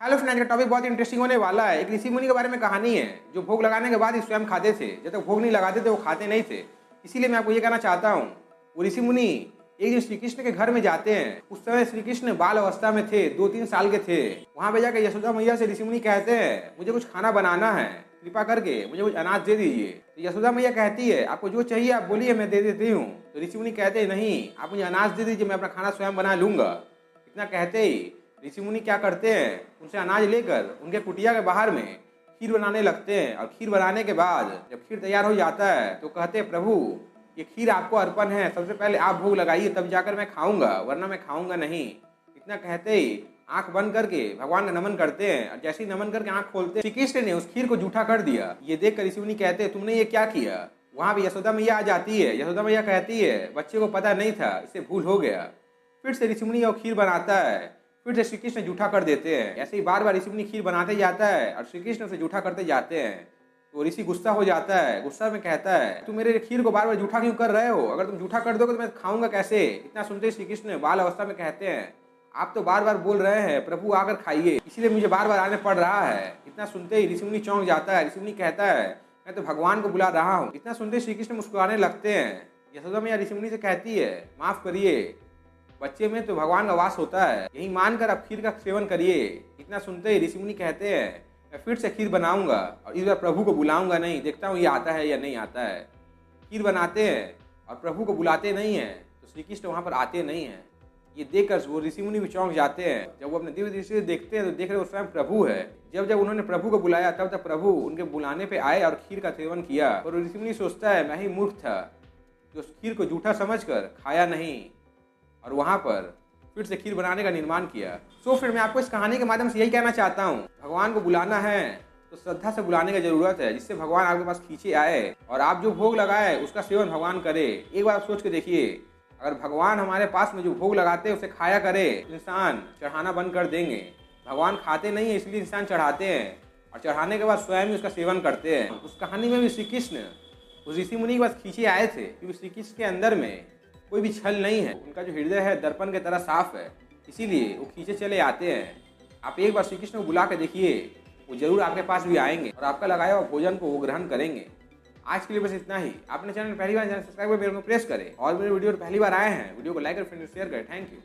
Hello friends, का topic बहुत interesting होने वाला है। एक ऋषि मुनि के बारे में कहानी है जो भोग लगाने के बाद ही स्वयं खाते थे। जब तक भोग नहीं लगाते थे वो खाते नहीं थे। इसीलिए मैं आपको ये कहना चाहता हूँ, वो ऋषि मुनि एक दिन श्री कृष्ण के घर में जाते हैं। उस समय श्री कृष्ण बाल अवस्था में थे, 2-3 साल के थे। वहां पे जाकर यशोदा मैया से ऋषि मुनि कहते हैं, मुझे कुछ खाना बनाना है, कृपा करके मुझे कुछ अनाज दे दीजिए। तो यशोदा मैया कहती है, आपको जो चाहिए आप बोलिए, मैं दे देती हूँ। तो ऋषि मुनि कहते हैं, नहीं, आप मुझे अनाज दे दीजिए, मैं अपना खाना स्वयं बना लूंगा। इतना कहते ही ऋषि मुनि क्या करते हैं, उनसे अनाज लेकर उनके कुटिया के बाहर में खीर बनाने लगते हैं। और खीर बनाने के बाद जब खीर तैयार हो जाता है तो कहते हैं, प्रभु ये खीर आपको अर्पण है, सबसे पहले आप भोग लगाइए, तब जाकर मैं खाऊंगा, वरना मैं खाऊंगा नहीं। इतना कहते ही आंख बंद करके भगवान का नमन करते हैं। और जैसे ही नमन करके आंख खोलते हैं, श्री कृष्ण ने उस खीर को जूठा कर दिया। ये देखकर ऋषि मुनि कहते हैं, तुमने ये क्या किया। वहां भी यशोदा मैया आ जाती है। यशोदा मैया कहती है, बच्चे को पता नहीं था, इससे भूल हो गया। फिर से ऋषि मुनि खीर बनाता है, फिर से श्री कृष्ण जूठा कर देते हैं। ऐसे ही बार बार ऋषि मुनि खीर बनाते जाता है और श्री कृष्ण से जूठा करते जाते हैं। तो ऋषि गुस्सा हो जाता है, गुस्सा में कहता है, तुम मेरे खीर को बार बार जूठा क्यों कर रहे हो, अगर तुम जूठा कर दोगे तो मैं खाऊंगा कैसे। इतना सुनते श्री कृष्ण बाल अवस्था में कहते हैं, आप तो बार बार बोल रहे हैं प्रभु आकर खाइए, इसीलिए मुझे बार बार आने पड़ रहा है। इतना सुनते ही ऋषि मुनि चौंक जाता है। ऋषि मुनि कहता है, मैं तो भगवान को बुला रहा हूँ। इतना सुनते श्री कृष्ण मुस्कुराने लगते हैं। यशोदा मैया ऋषि मुनि से कहती है, माफ करिए, बच्चे में तो भगवान का वास होता है, यही मानकर आप खीर का सेवन करिए। इतना सुनते ही ऋषि मुनि कहते हैं, मैं फिर से खीर बनाऊंगा और इस बार प्रभु को बुलाऊंगा नहीं, देखता हूँ ये आता है या नहीं आता है। खीर बनाते हैं और प्रभु को बुलाते नहीं हैं, तो श्री कृष्ण वहाँ पर आते नहीं हैं। ये देखकर वो ऋषि मुनि भी चौंक जाते हैं। जब वो अपने दिव्य दृष्टि से देखते हैं तो देख रहे वो स्वयं प्रभु है। जब जब उन्होंने प्रभु को बुलाया तब तब प्रभु उनके बुलाने पे आए और खीर का सेवन किया। और ऋषि मुनि सोचता है, मैं ही मूर्ख था जो उस खीर को जूठा समझकर खाया नहीं और वहां पर फिर से खीर बनाने का निर्माण किया। सो फिर मैं आपको इस कहानी के माध्यम से यही कहना चाहता हूँ, भगवान को बुलाना है तो श्रद्धा से बुलाने की जरूरत है, जिससे भगवान आपके पास खींचे आए और आप जो भोग लगाए उसका सेवन भगवान करे। एक बार आप सोच के देखिए, अगर भगवान हमारे पास में जो भोग लगाते हैं उसे खाया करे, इंसान चढ़ाना बंद कर देंगे। भगवान खाते नहीं है, इसलिए इंसान चढ़ाते हैं और चढ़ाने के बाद स्वयं ही उसका सेवन करते हैं। उस कहानी में भी श्री कृष्ण उस ऋषि मुनि के पास खींचे आए थे, क्योंकि श्री कृष्ण के अंदर में कोई भी छल नहीं है। उनका जो हृदय है दर्पण की तरह साफ है, इसीलिए वो खींचे चले आते हैं। आप एक बार श्री कृष्ण को बुला के देखिए, वो जरूर आपके पास भी आएंगे और आपका लगाया हुआ भोजन को वो ग्रहण करेंगे। आज के लिए बस इतना ही। आपने चैनल पहली बार चैनल सब्सक्राइब कर बेल को प्रेस करें और मेरे वीडियो पहली बार आए हैं, वीडियो को लाइक और फ्रेंड शेयर करें। Thank you.